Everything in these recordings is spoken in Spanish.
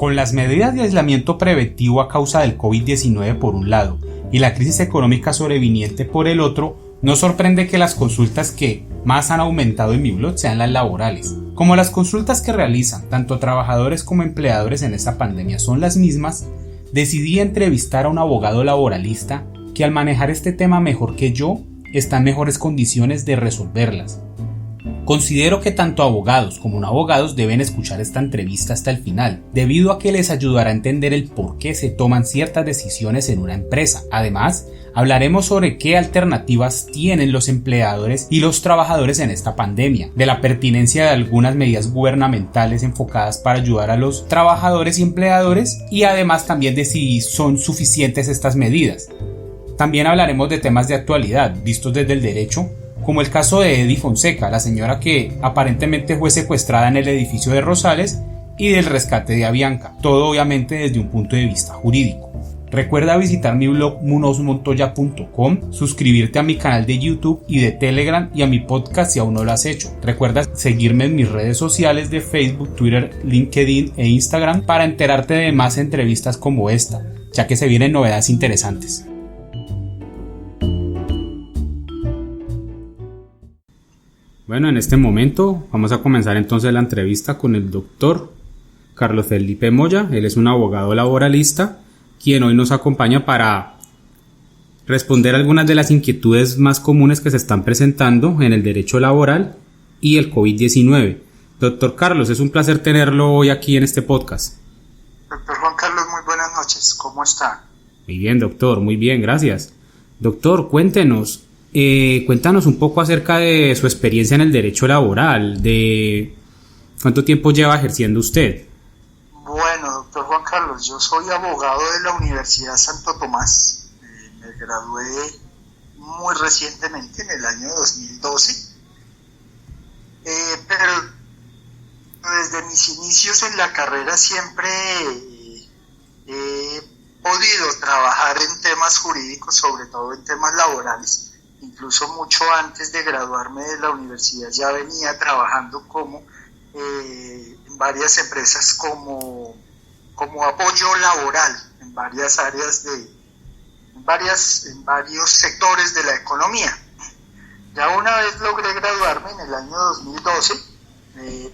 Con las medidas de aislamiento preventivo a causa del COVID-19 por un lado y la crisis económica sobreviniente por el otro, no sorprende que las consultas que más han aumentado en mi blog sean las laborales. Como las consultas que realizan tanto trabajadores como empleadores en esta pandemia son las mismas, decidí entrevistar a un abogado laboralista que al manejar este tema mejor que yo está en mejores condiciones de resolverlas. Considero que tanto abogados como no abogados deben escuchar esta entrevista hasta el final, debido a que les ayudará a entender el por qué se toman ciertas decisiones en una empresa. Además, hablaremos sobre qué alternativas tienen los empleadores y los trabajadores en esta pandemia, de la pertinencia de algunas medidas gubernamentales enfocadas para ayudar a los trabajadores y empleadores, y además también de si son suficientes estas medidas. También hablaremos de temas de actualidad, vistos desde el derecho, como el caso de Eddie Fonseca, la señora que aparentemente fue secuestrada en el edificio de Rosales, y del rescate de Avianca, todo obviamente desde un punto de vista jurídico. Recuerda visitar mi blog munosmontoya.com, suscribirte a mi canal de YouTube y de Telegram y a mi podcast si aún no lo has hecho. Recuerda seguirme en mis redes sociales de Facebook, Twitter, LinkedIn e Instagram para enterarte de más entrevistas como esta, ya que se vienen novedades interesantes. Bueno, en este momento vamos a comenzar entonces la entrevista con el doctor Carlos Felipe Moya. Él es un abogado laboralista, quien hoy nos acompaña para responder algunas de las inquietudes más comunes que se están presentando en el derecho laboral y el COVID-19. Doctor Carlos, es un placer tenerlo hoy aquí en este podcast. Doctor Juan Carlos, muy buenas noches. ¿Cómo está? Muy bien, doctor, muy bien, gracias. Doctor, cuéntanos un poco acerca de su experiencia en el derecho laboral, de cuánto tiempo lleva ejerciendo usted. Bueno, doctor Juan Carlos, yo soy abogado de la Universidad Santo Tomás. Me gradué muy recientemente, en el año 2012. Pero desde mis inicios en la carrera siempre he podido trabajar en temas jurídicos, sobre todo en temas laborales. Incluso mucho antes de graduarme de la universidad ya venía trabajando en varias empresas como apoyo laboral en varias áreas en varios sectores de la economía. Ya una vez logré graduarme en el año 2012,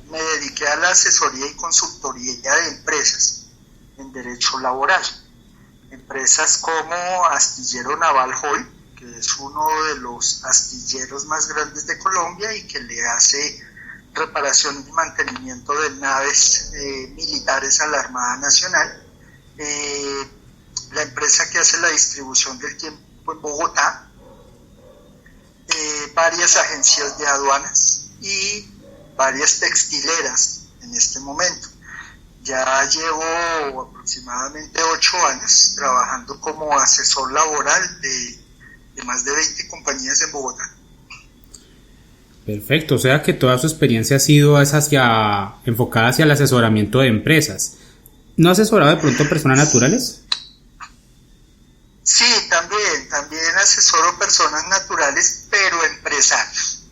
me dediqué a la asesoría y consultoría de empresas en derecho laboral. Empresas como Astillero Naval Hoy, que es uno de los astilleros más grandes de Colombia y que le hace reparación y mantenimiento de naves militares a la Armada Nacional. La empresa que hace la distribución del tiempo en Bogotá, varias agencias de aduanas y varias textileras en este momento. Ya llevo aproximadamente 8 años trabajando como asesor laboral de más de 20 compañías en Bogotá. Perfecto, o sea que toda su experiencia ha sido enfocada hacia el asesoramiento de empresas. ¿No ha asesorado de pronto personas naturales? Sí, también asesoro personas naturales, pero empresarios.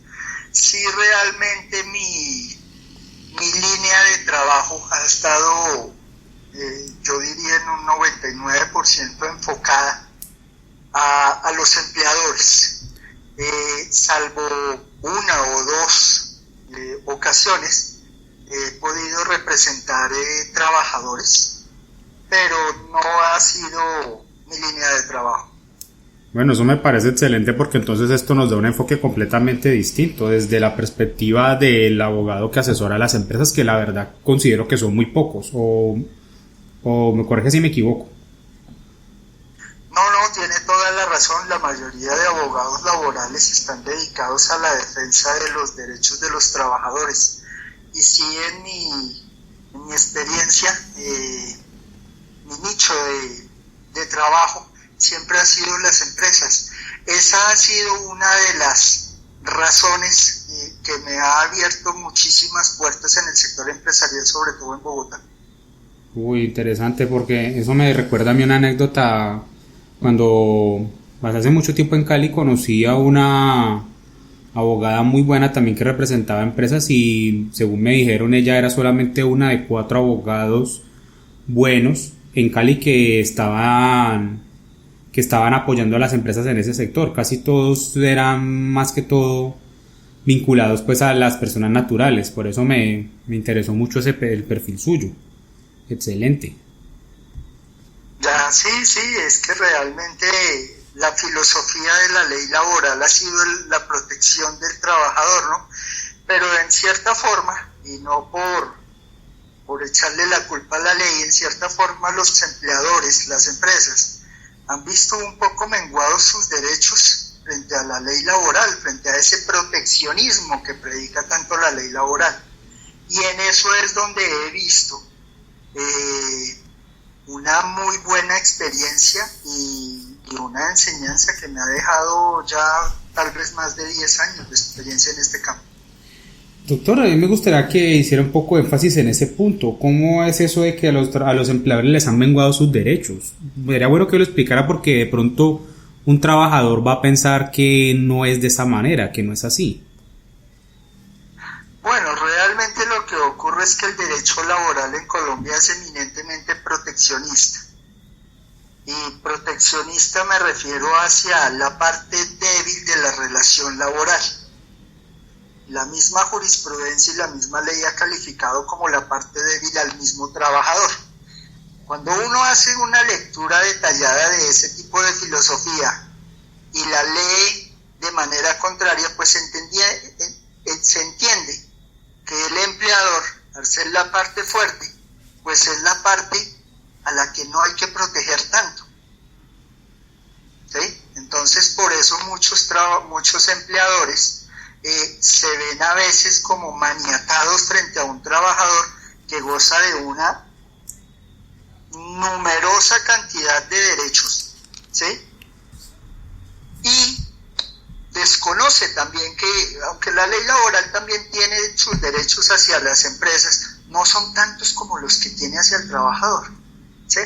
Sí, realmente mi línea de trabajo ha estado, yo diría, en un 99% enfocada a los empleadores, salvo una o dos ocasiones he podido representar trabajadores, pero no ha sido mi línea de trabajo. Bueno, eso me parece excelente porque entonces esto nos da un enfoque completamente distinto desde la perspectiva del abogado que asesora a las empresas, que la verdad considero que son muy pocos, o me corrige si me equivoco. No, tiene toda la razón. La mayoría de abogados laborales están dedicados a la defensa de los derechos de los trabajadores. Y sí, en mi experiencia, mi nicho de trabajo siempre ha sido las empresas. Esa ha sido una de las razones que me ha abierto muchísimas puertas en el sector empresarial, sobre todo en Bogotá. Uy, interesante, porque eso me recuerda a mí una anécdota. Cuando hace mucho tiempo en Cali conocí a una abogada muy buena también que representaba empresas, y según me dijeron ella era solamente una de 4 abogados buenos en Cali que estaban apoyando a las empresas en ese sector. Casi todos eran más que todo vinculados pues a las personas naturales. Por eso me interesó mucho el perfil suyo. Excelente. Ya, sí, es que realmente la filosofía de la ley laboral ha sido la protección del trabajador, ¿no? Pero en cierta forma, y no por echarle la culpa a la ley, en cierta forma los empleadores, las empresas, han visto un poco menguados sus derechos frente a la ley laboral, frente a ese proteccionismo que predica tanto la ley laboral. Y en eso es donde he visto una muy buena experiencia y una enseñanza que me ha dejado ya tal vez más de 10 años de experiencia en este campo. Doctor, a mí me gustaría que hiciera un poco de énfasis en ese punto. ¿Cómo es eso de que a los empleadores les han menguado sus derechos? Sería bueno que lo explicara porque de pronto un trabajador va a pensar que no es de esa manera, que no es así. Bueno, realmente lo que ocurre es que el derecho laboral en Colombia es eminentemente proteccionista. Y proteccionista me refiero hacia la parte débil de la relación laboral. La misma jurisprudencia y la misma ley ha calificado como la parte débil al mismo trabajador. Cuando uno hace una lectura detallada de ese tipo de filosofía y la lee de manera contraria, pues se entiende que el empleador, al ser la parte fuerte, pues es la parte a la que no hay que proteger tanto. ¿Sí? Entonces, por eso muchos empleadores se ven a veces como maniatados frente a un trabajador que goza de una numerosa cantidad de derechos, ¿sí? Y desconoce también que, aunque la ley laboral también tiene sus derechos hacia las empresas, no son tantos como los que tiene hacia el trabajador, ¿sí?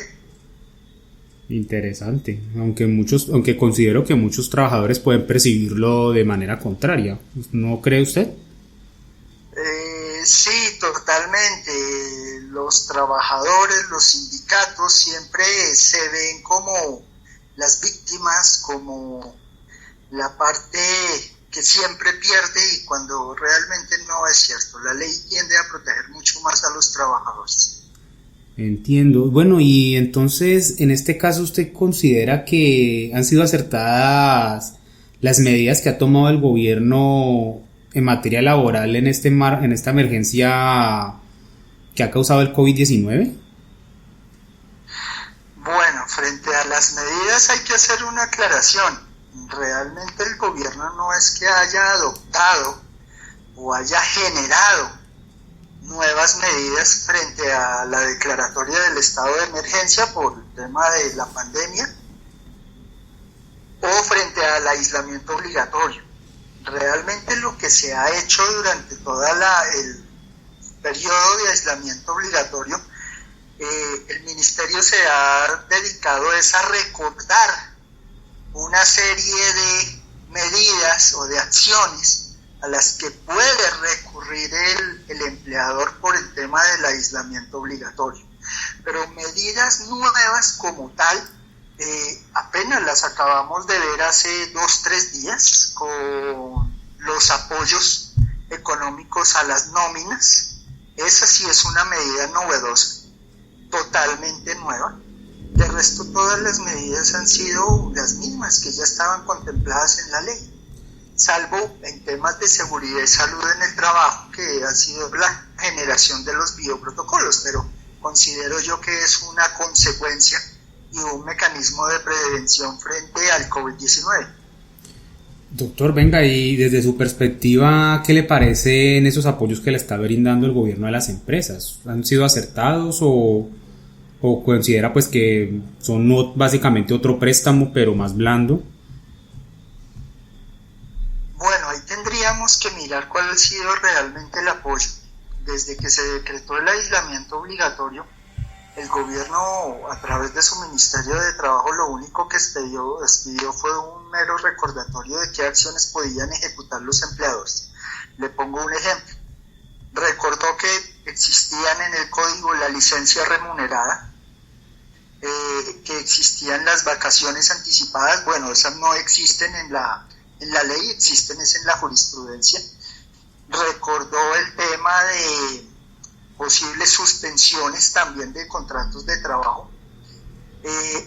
Interesante, aunque considero que muchos trabajadores pueden percibirlo de manera contraria, ¿no cree usted? Sí, totalmente. Los trabajadores, los sindicatos siempre se ven como las víctimas, como la parte que siempre pierde, y cuando realmente no es cierto. La ley tiende a proteger mucho más a los trabajadores. Entiendo. Bueno, y entonces, en este caso, ¿usted considera que han sido acertadas las medidas que ha tomado el gobierno en materia laboral en esta emergencia que ha causado el COVID-19? Bueno, frente a las medidas hay que hacer una aclaración. Realmente el gobierno no es que haya adoptado o haya generado nuevas medidas frente a la declaratoria del estado de emergencia por el tema de la pandemia o frente al aislamiento obligatorio. Realmente lo que se ha hecho durante todo el periodo de aislamiento obligatorio, el ministerio se ha dedicado a recordar una serie de medidas o de acciones a las que puede recurrir el empleador por el tema del aislamiento obligatorio. Pero medidas nuevas como tal, apenas las acabamos de ver hace 2-3 días con los apoyos económicos a las nóminas. Esa sí es una medida novedosa, totalmente nueva. De resto, todas las medidas han sido las mismas que ya estaban contempladas en la ley, salvo en temas de seguridad y salud en el trabajo, que ha sido la generación de los bioprotocolos, pero considero yo que es una consecuencia y un mecanismo de prevención frente al COVID-19. Doctor, venga, y desde su perspectiva, ¿qué le parecen esos apoyos que le está brindando el gobierno a las empresas? ¿Han sido acertados o considera pues que son básicamente otro préstamo pero más blando? Bueno, ahí tendríamos que mirar cuál ha sido realmente el apoyo. Desde que se decretó el aislamiento obligatorio, el gobierno, a través de su Ministerio de Trabajo, lo único que expidió fue un mero recordatorio de qué acciones podían ejecutar los empleadores. Le pongo un ejemplo. Recordó que existían en el código la licencia remunerada, que existían las vacaciones anticipadas. Bueno, esas no existen en la ley, existen es en la jurisprudencia. Recordó el tema de posibles suspensiones también de contratos de trabajo.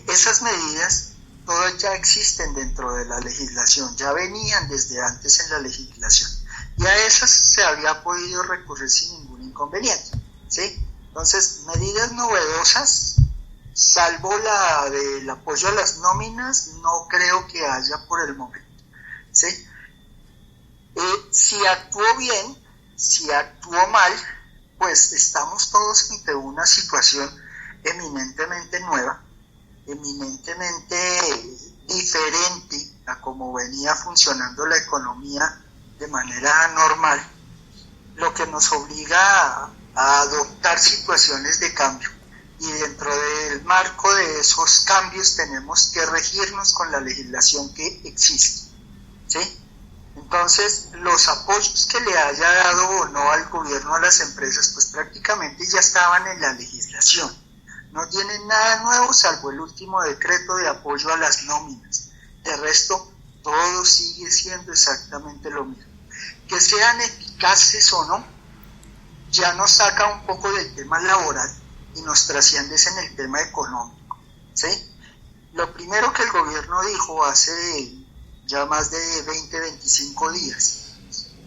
Esas medidas todas ya existen dentro de la legislación, ya venían desde antes en la legislación, y a esas se había podido recurrir sin ningún inconveniente, ¿sí? Entonces, medidas novedosas, salvo la del apoyo a las nóminas, no creo que haya por el momento, ¿sí? Si actuó bien, si actuó mal, pues estamos todos ante una situación eminentemente nueva, eminentemente diferente a cómo venía funcionando la economía de manera normal, lo que nos obliga a adoptar situaciones de cambio, y dentro del marco de esos cambios tenemos que regirnos con la legislación que existe, ¿sí? Entonces, los apoyos que le haya dado o no al gobierno a las empresas, pues prácticamente ya estaban en la legislación. No tienen nada nuevo salvo el último decreto de apoyo a las nóminas. De resto, todo sigue siendo exactamente lo mismo. Que sean eficaces o no, ya nos saca un poco del tema laboral y nos trasciende en el tema económico, ¿sí? Lo primero que el gobierno dijo hace ya más de 20, 25 días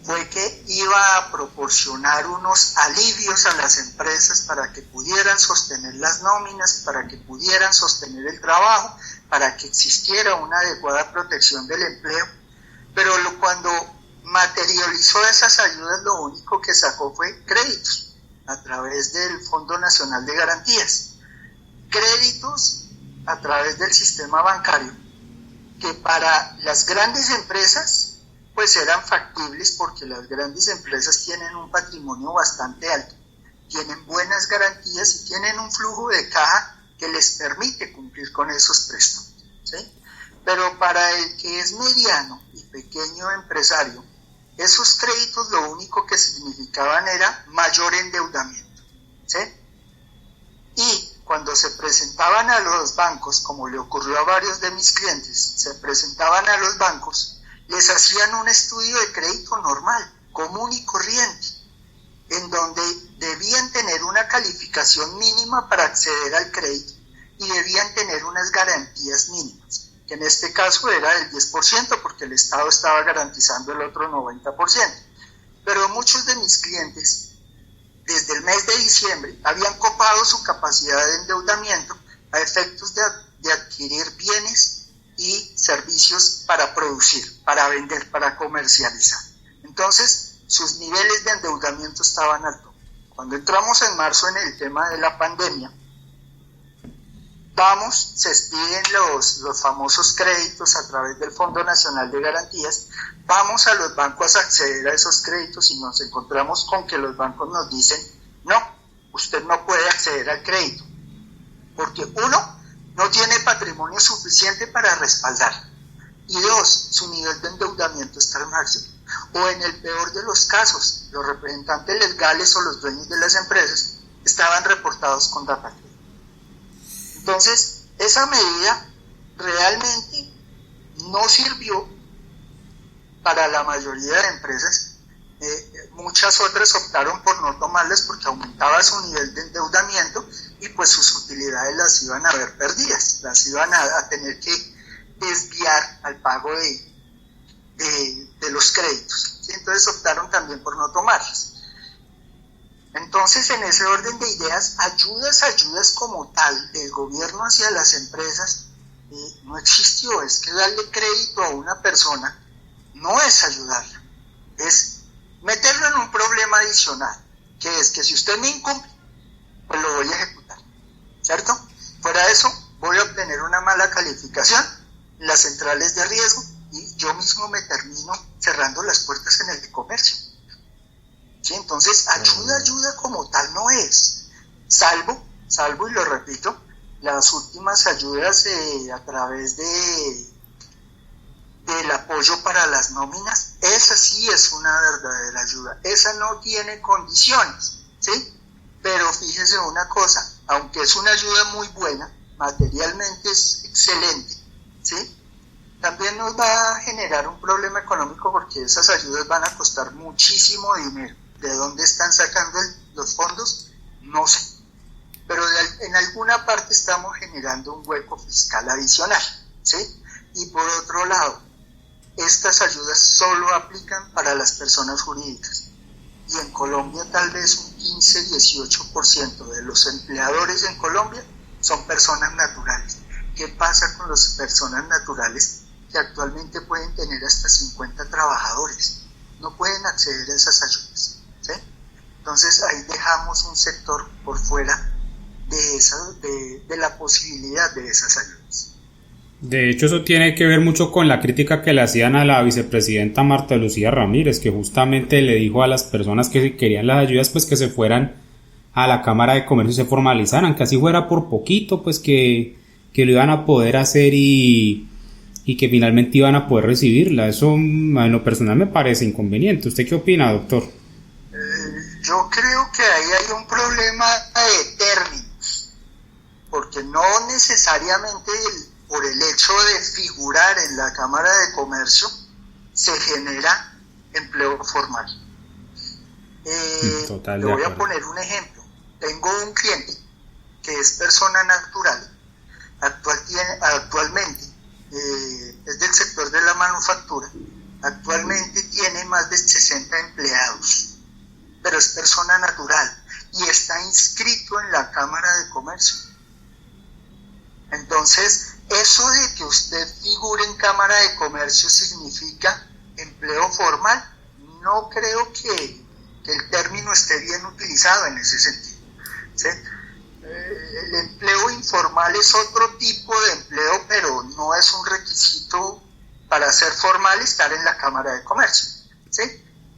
fue que iba a proporcionar unos alivios a las empresas para que pudieran sostener las nóminas, para que pudieran sostener el trabajo, para que existiera una adecuada protección del empleo. Pero cuando materializó esas ayudas, lo único que sacó fue créditos a través del Fondo Nacional de Garantías, créditos a través del sistema bancario, que para las grandes empresas pues eran factibles, porque las grandes empresas tienen un patrimonio bastante alto, tienen buenas garantías y tienen un flujo de caja que les permite cumplir con esos préstamos, ¿sí? Pero para el que es mediano y pequeño empresario, esos créditos lo único que significaban era mayor endeudamiento, ¿sí? Y cuando se presentaban a los bancos, como le ocurrió a varios de mis clientes, se presentaban a los bancos, les hacían un estudio de crédito normal, común y corriente, en donde debían tener una calificación mínima para acceder al crédito y debían tener unas garantías mínimas, que en este caso era del 10%, porque el Estado estaba garantizando el otro 90%. Pero muchos de mis clientes, desde el mes de diciembre, habían copado su capacidad de endeudamiento a efectos de adquirir bienes y servicios para producir, para vender, para comercializar. Entonces, sus niveles de endeudamiento estaban altos. Cuando entramos en marzo en el tema de la pandemia, se expiden los famosos créditos a través del Fondo Nacional de Garantías, vamos a los bancos a acceder a esos créditos y nos encontramos con que los bancos nos dicen, no, usted no puede acceder al crédito, porque uno, no tiene patrimonio suficiente para respaldar, y dos, su nivel de endeudamiento está al máximo. O en el peor de los casos, los representantes legales o los dueños de las empresas estaban reportados con data. Entonces, esa medida realmente no sirvió para la mayoría de empresas. Muchas otras optaron por no tomarlas porque aumentaba su nivel de endeudamiento y pues sus utilidades las iban a ver perdidas, las iban a tener que desviar al pago de los créditos, ¿sí? Entonces optaron también por no tomarlas. Entonces, en ese orden de ideas, ayudas como tal del gobierno hacia las empresas no existió. Es que darle crédito a una persona no es ayudarla, es meterlo en un problema adicional, que es que si usted me incumple, pues lo voy a ejecutar, ¿cierto? Fuera de eso, voy a obtener una mala calificación en las centrales de riesgo y yo mismo me termino cerrando las puertas en el comercio. ¿Sí? Entonces, ayuda como tal no es, salvo, y lo repito, las últimas ayudas a través del apoyo para las nóminas, esa sí es una verdadera ayuda, esa no tiene condiciones, ¿sí? pero fíjese una cosa, aunque es una ayuda muy buena, materialmente es excelente, ¿sí? También nos va a generar un problema económico porque esas ayudas van a costar muchísimo dinero. ¿De dónde están sacando los fondos? No sé. Pero en alguna parte estamos generando un hueco fiscal adicional, ¿sí? Y por otro lado, estas ayudas solo aplican para las personas jurídicas. Y en Colombia tal vez un 15-18% de los empleadores en Colombia son personas naturales. ¿Qué pasa con las personas naturales que actualmente pueden tener hasta 50 trabajadores? No pueden acceder a esas ayudas, ¿sí? Entonces ahí dejamos un sector por fuera de la posibilidad de esas ayudas. De hecho, eso tiene que ver mucho con la crítica que le hacían a la vicepresidenta Marta Lucía Ramírez, que justamente le dijo a las personas que si querían las ayudas, pues que se fueran a la Cámara de Comercio y se formalizaran, que así fuera por poquito, pues que lo iban a poder hacer y que finalmente iban a poder recibirla. Eso en lo personal me parece inconveniente. ¿Usted qué opina, doctor? Yo creo que ahí hay un problema de términos, porque no necesariamente por el hecho de figurar en la Cámara de Comercio se genera empleo formal. Le voy a poner un ejemplo. Tengo un cliente que es persona natural, actualmente es del sector de la manufactura, actualmente tiene más de 60 empleados, pero es persona natural y está inscrito en la Cámara de Comercio. Entonces, eso de que usted figure en Cámara de Comercio significa empleo formal. No creo que el término esté bien utilizado en ese sentido, ¿sí? El empleo informal es otro tipo de empleo, pero no es un requisito para ser formal estar en la Cámara de Comercio, ¿sí?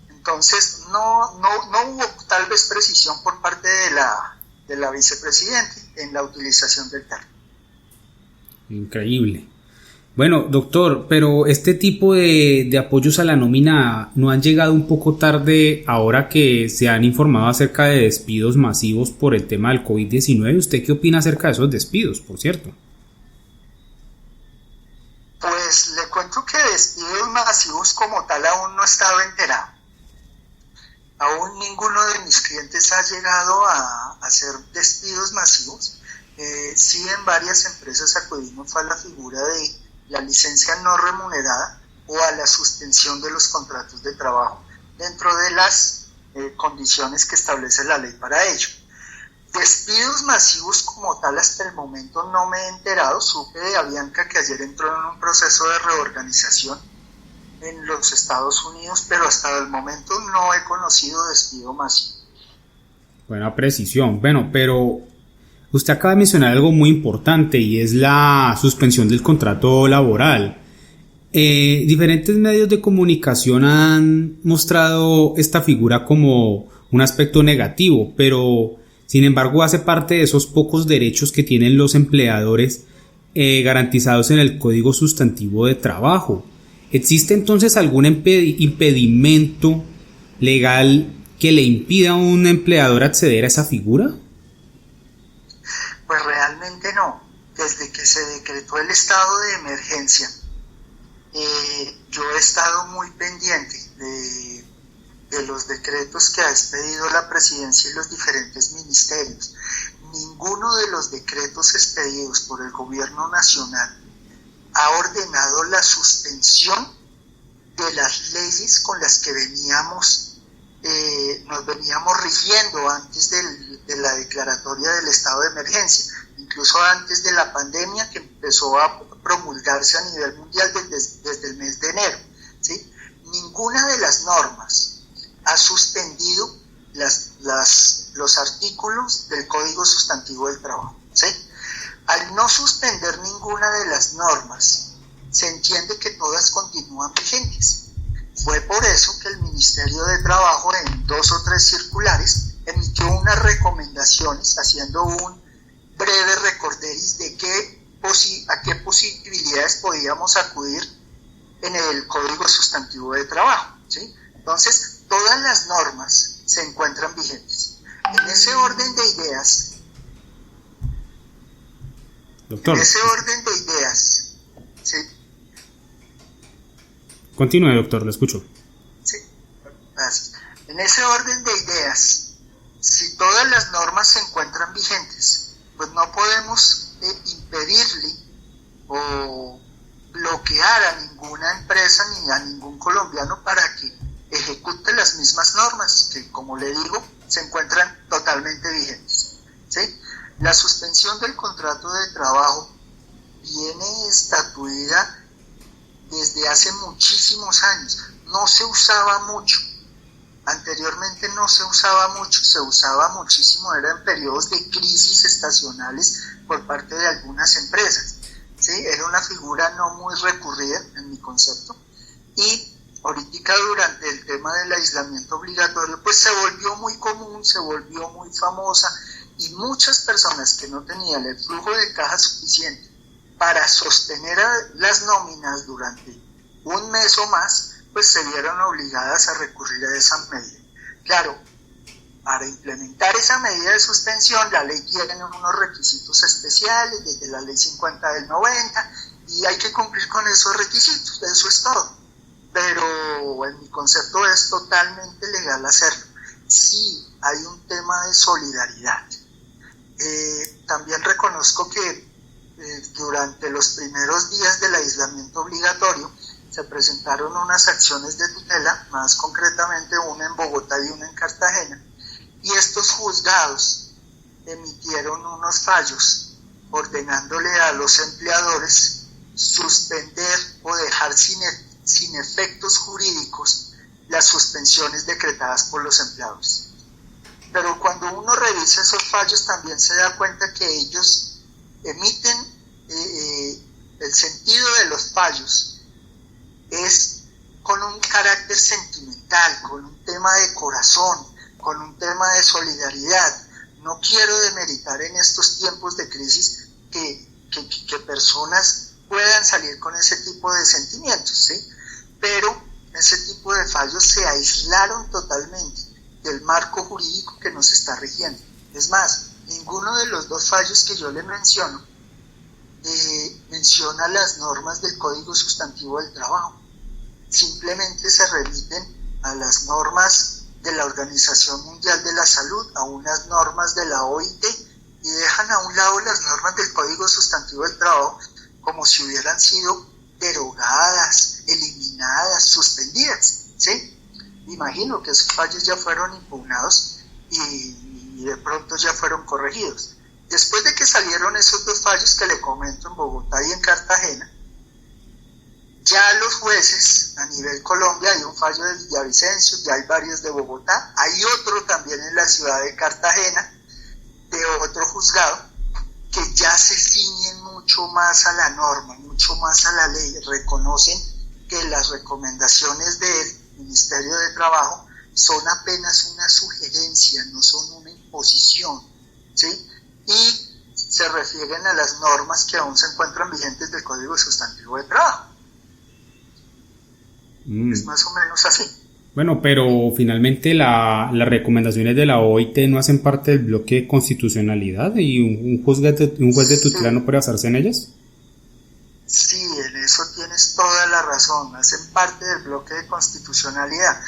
Entonces no hubo tal vez precisión por parte de la vicepresidenta en la utilización del término. Increíble. Bueno, doctor, pero este tipo de apoyos a la nómina no han llegado un poco tarde ahora que se han informado acerca de despidos masivos por el tema del COVID-19. ¿Usted qué opina acerca de esos despidos, por cierto? Pues le cuento que despidos masivos como tal aún no estaba enterado. Aún ninguno de mis clientes ha llegado a hacer despidos masivos. Sí, en varias empresas acudimos a la figura de la licencia no remunerada o a la suspensión de los contratos de trabajo dentro de las condiciones que establece la ley para ello. Despidos masivos como tal hasta el momento no me he enterado. Supe de Avianca que ayer entró en un proceso de reorganización en los Estados Unidos, pero hasta el momento no he conocido despido masivo. Buena precisión. Bueno, pero usted acaba de mencionar algo muy importante y es la suspensión del contrato laboral. Diferentes medios de comunicación han mostrado esta figura como un aspecto negativo, pero sin embargo hace parte de esos pocos derechos que tienen los empleadores garantizados en el Código Sustantivo de Trabajo. ¿Existe entonces algún impedimento legal que le impida a un empleador acceder a esa figura? Pues realmente no. Desde que se decretó el estado de emergencia, yo he estado muy pendiente de los decretos que ha expedido la presidencia y los diferentes ministerios. Ninguno de los decretos expedidos por el gobierno nacional ha ordenado la suspensión de las leyes con las que nos veníamos rigiendo antes de la declaratoria del estado de emergencia, incluso antes de la pandemia que empezó a promulgarse a nivel mundial desde el mes de enero, ¿sí? Ninguna de las normas ha suspendido los artículos del Código Sustantivo del Trabajo, ¿sí? Al no suspender ninguna de las normas, se entiende que todas continúan vigentes. Fue por eso que el Ministerio de Trabajo en 2 o 3 circulares emitió unas recomendaciones haciendo un breve recorderis de a qué posibilidades podíamos acudir en el Código Sustantivo de Trabajo, ¿sí? Entonces, todas las normas se encuentran vigentes. En ese orden de ideas, doctor. En ese orden de ideas, ¿sí? Continúe, doctor, lo escucho. Sí, gracias. En ese orden de ideas, si todas las normas se encuentran vigentes, pues no podemos impedirle o bloquear a ninguna empresa ni a ningún colombiano para que ejecute las mismas normas que, como le digo, se encuentran totalmente vigentes, ¿sí? La suspensión del contrato de trabajo viene estatuida desde hace muchísimos años. No se usaba mucho. Anteriormente no se usaba mucho, se usaba muchísimo, era en periodos de crisis estacionales por parte de algunas empresas, ¿sí? Era una figura no muy recurrida en mi concepto, y ahorita durante el tema del aislamiento obligatorio pues se volvió muy común, se volvió muy famosa, y muchas personas que no tenían el flujo de caja suficiente para sostener las nóminas durante un mes o más, pues se vieron obligadas a recurrir a esa medida. Claro, para implementar esa medida de suspensión, la ley tiene unos requisitos especiales, desde la ley 50 del 90, y hay que cumplir con esos requisitos, eso es todo. Pero en mi concepto es totalmente legal hacerlo. Sí, hay un tema de solidaridad. También reconozco que durante los primeros días del aislamiento obligatorio se presentaron unas acciones de tutela, más concretamente una en Bogotá y una en Cartagena, y estos juzgados emitieron unos fallos ordenándole a los empleadores suspender o dejar sin efectos jurídicos las suspensiones decretadas por los empleadores. Pero cuando uno revisa esos fallos también se da cuenta que ellos emiten el sentido de los fallos es con un carácter sentimental, con un tema de corazón, con un tema de solidaridad. No quiero demeritar en estos tiempos de crisis que personas puedan salir con ese tipo de sentimientos, ¿sí? Pero ese tipo de fallos se aislaron totalmente del marco jurídico que nos está rigiendo. Es más, ninguno de los dos fallos que yo le menciono menciona las normas del Código Sustantivo del Trabajo. Simplemente se remiten a las normas de la Organización Mundial de la Salud, a unas normas de la OIT, y dejan a un lado las normas del Código Sustantivo del Trabajo como si hubieran sido derogadas, eliminadas, suspendidas, ¿sí? Imagino que esos fallos ya fueron impugnados y de pronto ya fueron corregidos. Después de que salieron esos dos fallos que le comento en Bogotá y en Cartagena, ya los jueces a nivel Colombia, hay un fallo de Villavicencio, ya hay varios de Bogotá, hay otro también en la ciudad de Cartagena, de otro juzgado, que ya se ciñen mucho más a la norma, mucho más a la ley, reconocen que las recomendaciones del Ministerio de Trabajo son apenas una sugerencia, no son una imposición, ¿sí? Y se refieren a las normas que aún se encuentran vigentes del Código Sustantivo de Trabajo. Es más o menos así. Bueno, pero finalmente las recomendaciones de la OIT no hacen parte del bloque de constitucionalidad y un juez de tutela no puede basarse en ellas. Sí, en eso tienes toda la razón, hacen parte del bloque de constitucionalidad,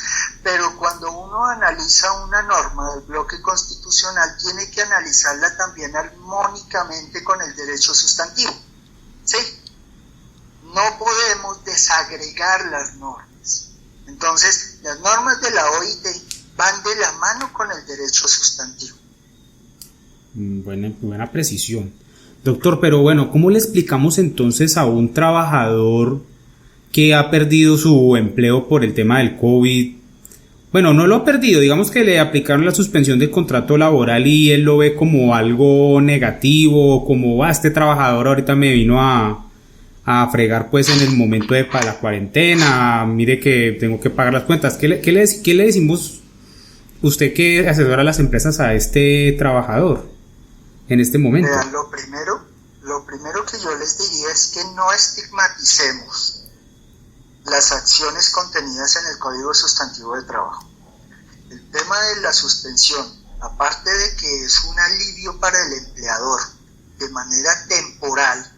pero cuando uno analiza una norma del bloque constitucional tiene que analizarla también armónicamente con el derecho sustantivo, ¿sí? No podemos desagregar las normas, entonces las normas de la OIT van de la mano con el derecho sustantivo. Buena precisión. Doctor, pero bueno, ¿cómo le explicamos entonces a un trabajador que ha perdido su empleo por el tema del COVID? Bueno, no lo ha perdido, digamos que le aplicaron la suspensión del contrato laboral y él lo ve como algo negativo, como este trabajador ahorita me vino a fregar pues en el momento de la cuarentena, mire que tengo que pagar las cuentas. ¿Qué le decimos usted que asesora a las empresas a este trabajador en este momento? Vean, lo primero que yo les diría es que no estigmaticemos las acciones contenidas en el Código Sustantivo del Trabajo. El tema de la suspensión aparte de que es un alivio para el empleador de manera temporal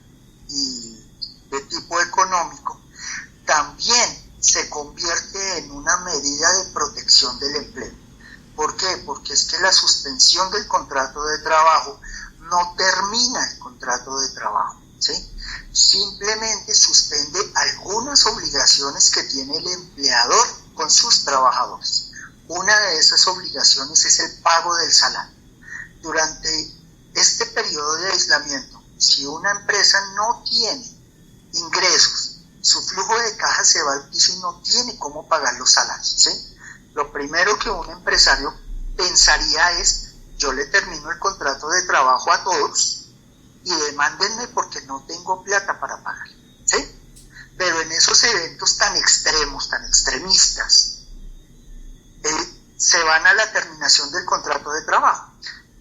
y de tipo económico, también se convierte en una medida de protección del empleo. ¿Por qué? Porque es que la suspensión del contrato de trabajo no termina el contrato de trabajo, ¿sí? Simplemente suspende algunas obligaciones que tiene el empleador con sus trabajadores. Una de esas obligaciones es el pago del salario. Durante este periodo de aislamiento, si una empresa no tiene ingresos, su flujo de caja se va al piso y no tiene cómo pagar los salarios, ¿sí? Lo primero que un empresario pensaría es: yo le termino el contrato de trabajo a todos y demándenme porque no tengo plata para pagar, ¿sí? Pero en esos eventos tan extremos, tan extremistas, se van a la terminación del contrato de trabajo.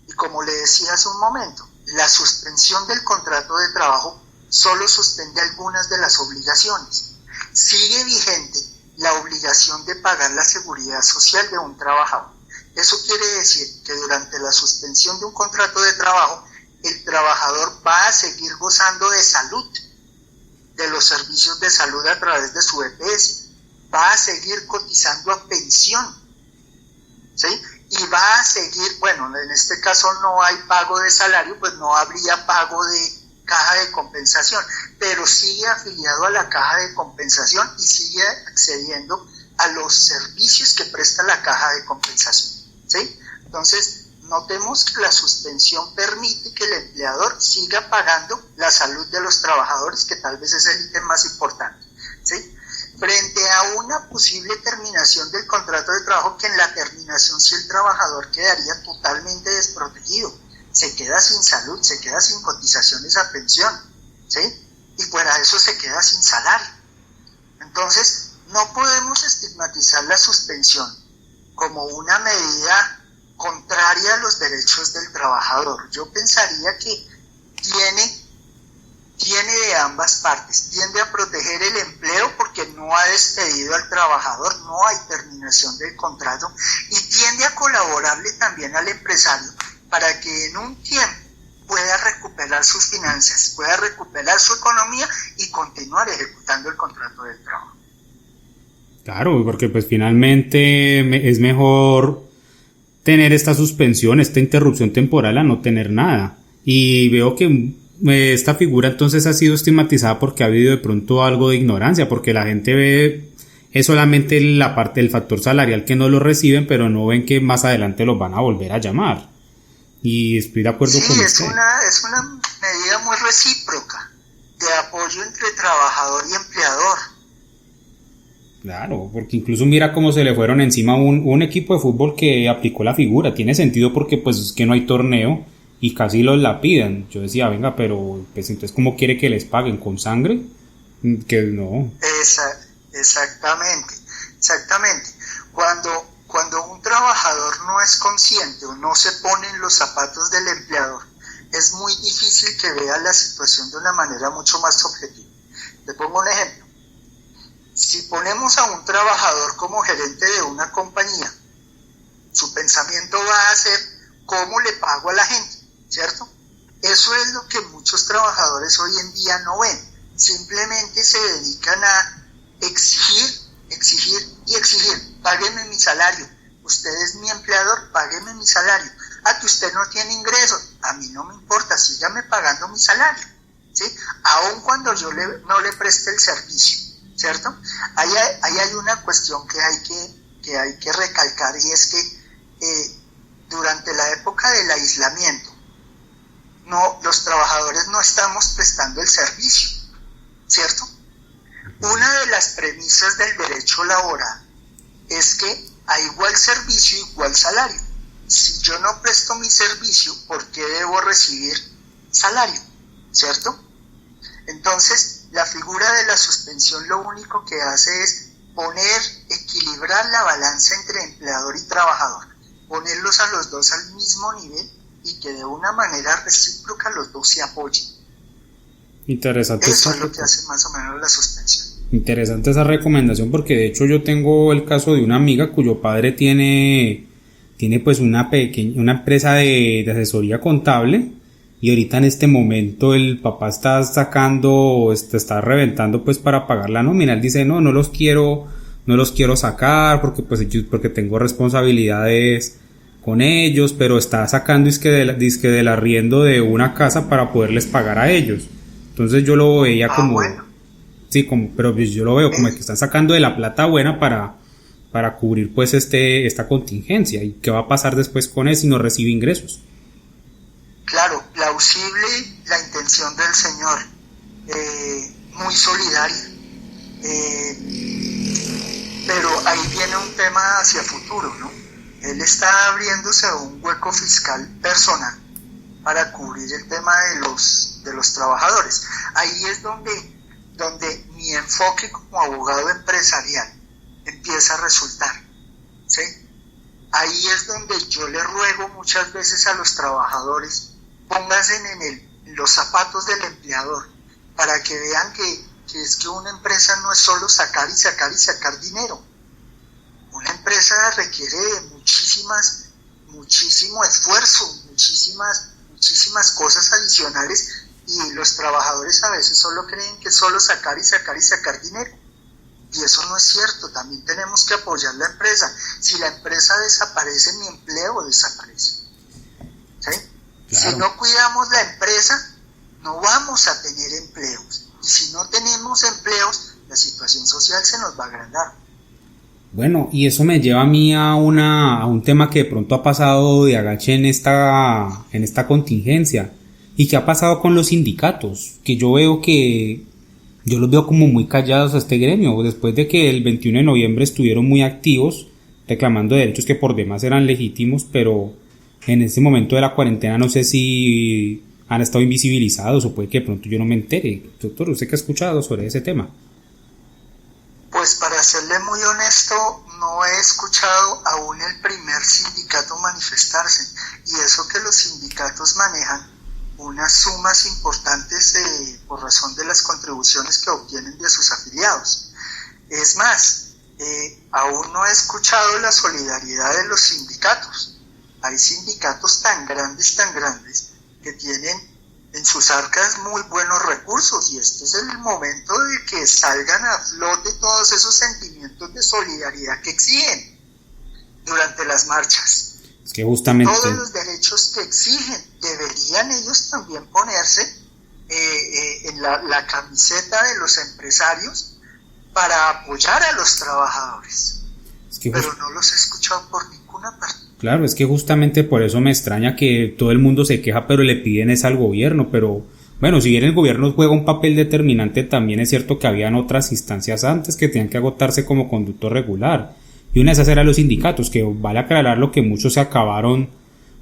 Y como le decía hace un momento, la suspensión del contrato de trabajo solo suspende algunas de las obligaciones. Sigue vigente la obligación de pagar la seguridad social de un trabajador. Eso quiere decir que durante la suspensión de un contrato de trabajo, el trabajador va a seguir gozando de salud, de los servicios de salud a través de su EPS, va a seguir cotizando a pensión, ¿sí? Y va a seguir, bueno, en este caso no hay pago de salario, pues no habría pago de caja de compensación, pero sigue afiliado a la caja de compensación y sigue accediendo a los servicios que presta la caja de compensación, ¿sí? Entonces, notemos que la suspensión permite que el empleador siga pagando la salud de los trabajadores, que tal vez es el ítem más importante, ¿sí? Frente a una posible terminación del contrato de trabajo, que en la terminación sí el trabajador quedaría totalmente desprotegido, se queda sin salud, se queda sin cotizaciones a pensión, ¿sí? Y fuera de eso se queda sin salario. Entonces, no podemos estigmatizar la suspensión como una medida contraria a los derechos del trabajador. Yo pensaría que tiene de ambas partes. Tiende a proteger el empleo porque no ha despedido al trabajador, no hay terminación del contrato, y tiende a colaborarle también al empresario para que en un tiempo pueda recuperar sus finanzas, pueda recuperar su economía y continuar ejecutando el contrato del trabajo. Claro, porque pues finalmente es mejor tener esta suspensión, esta interrupción temporal a no tener nada. Y veo que esta figura entonces ha sido estigmatizada porque ha habido de pronto algo de ignorancia, porque la gente ve es solamente la parte del factor salarial que no lo reciben, pero no ven que más adelante los van a volver a llamar. Y estoy de acuerdo con usted. Sí, es una medida muy recíproca de apoyo entre trabajador y empleador. Claro, porque incluso mira cómo se le fueron encima un equipo de fútbol que aplicó la figura. Tiene sentido porque pues es que no hay torneo y casi los la piden. Yo decía, venga, pero pues entonces ¿cómo quiere que les paguen? ¿Con sangre? Que no. Exactamente. Cuando un trabajador no es consciente o no se pone en los zapatos del empleador, es muy difícil que vea la situación de una manera mucho más objetiva. Te pongo un ejemplo. Si ponemos a un trabajador como gerente de una compañía, su pensamiento va a ser cómo le pago a la gente, ¿cierto? Eso es lo que muchos trabajadores hoy en día no ven. Simplemente se dedican a exigir. Págueme mi salario. Usted es mi empleador, págueme mi salario. Que usted no tiene ingresos, a mí no me importa, sígame pagando mi salario, ¿sí? Aun cuando yo no le preste el servicio, ¿cierto? Ahí hay una cuestión que hay que recalcar, y es que durante la época del aislamiento, los trabajadores no estamos prestando el servicio, ¿cierto? Una de las premisas del derecho laboral es que a igual servicio, igual salario. Si yo no presto mi servicio, ¿por qué debo recibir salario? ¿Cierto? Entonces, la figura de la suspensión lo único que hace es equilibrar la balanza entre empleador y trabajador, ponerlos a los dos al mismo nivel y que de una manera recíproca los dos se apoyen. Interesante. Eso es lo que hace más o menos la suspensión. Interesante esa recomendación, porque de hecho yo tengo el caso de una amiga cuyo padre tiene tiene pues una empresa de asesoría contable, y ahorita en este momento el papá está está reventando pues para pagar la nómina. Él dice, no los quiero sacar porque tengo responsabilidades con ellos, pero está sacando dizque del arriendo de una casa para poderles pagar a ellos. Entonces yo lo veía como, bueno. Sí, pero yo lo veo como que están sacando de la plata buena para cubrir pues esta contingencia. ¿Y qué va a pasar después con él si no recibe ingresos? Claro, plausible la intención del señor, muy solidaria, pero ahí viene un tema hacia futuro, ¿no? Él está abriéndose un hueco fiscal personal para cubrir el tema de los trabajadores. Ahí es donde mi enfoque como abogado empresarial empieza a resultar, ¿sí? Ahí es donde yo le ruego muchas veces a los trabajadores, pónganse en los zapatos del empleador, para que vean que es que una empresa no es solo sacar y sacar y sacar dinero. Una empresa requiere muchísimo esfuerzo, muchísimas cosas adicionales, y los trabajadores a veces solo creen que es solo sacar y sacar y sacar dinero. Y eso no es cierto, también tenemos que apoyar la empresa. Si la empresa desaparece, mi empleo desaparece. ¿Sí? Claro. Si no cuidamos la empresa, no vamos a tener empleos. Y si no tenemos empleos, la situación social se nos va a agrandar. Bueno, y eso me lleva a mí a un tema que de pronto ha pasado de agache en esta contingencia. ¿Y qué ha pasado con los sindicatos? Que yo los veo como muy callados a este gremio, después de que el 21 de noviembre estuvieron muy activos, reclamando derechos que por demás eran legítimos, pero en este momento de la cuarentena no sé si han estado invisibilizados o puede que de pronto yo no me entere. Doctor, ¿usted qué ha escuchado sobre ese tema? Pues para serle muy honesto, no he escuchado aún el primer sindicato manifestarse, y eso que los sindicatos manejan unas sumas importantes por razón de las contribuciones que obtienen de sus afiliados. Es más, aún no he escuchado la solidaridad de los sindicatos. Hay sindicatos tan grandes, que tienen en sus arcas muy buenos recursos, y este es el momento de que salgan a flote todos esos sentimientos de solidaridad que exigen durante las marchas. Es que justamente todos los derechos que exigen deberían ellos también ponerse en la camiseta de los empresarios para apoyar a los trabajadores. Pero no los he escuchado por ninguna parte. Claro, es que justamente por eso me extraña que todo el mundo se queja, pero le piden es al gobierno. Pero bueno, si bien el gobierno juega un papel determinante, también es cierto que habían otras instancias antes que tenían que agotarse como conducto regular. Y una de esas eran los sindicatos, que vale aclarar lo que muchos se acabaron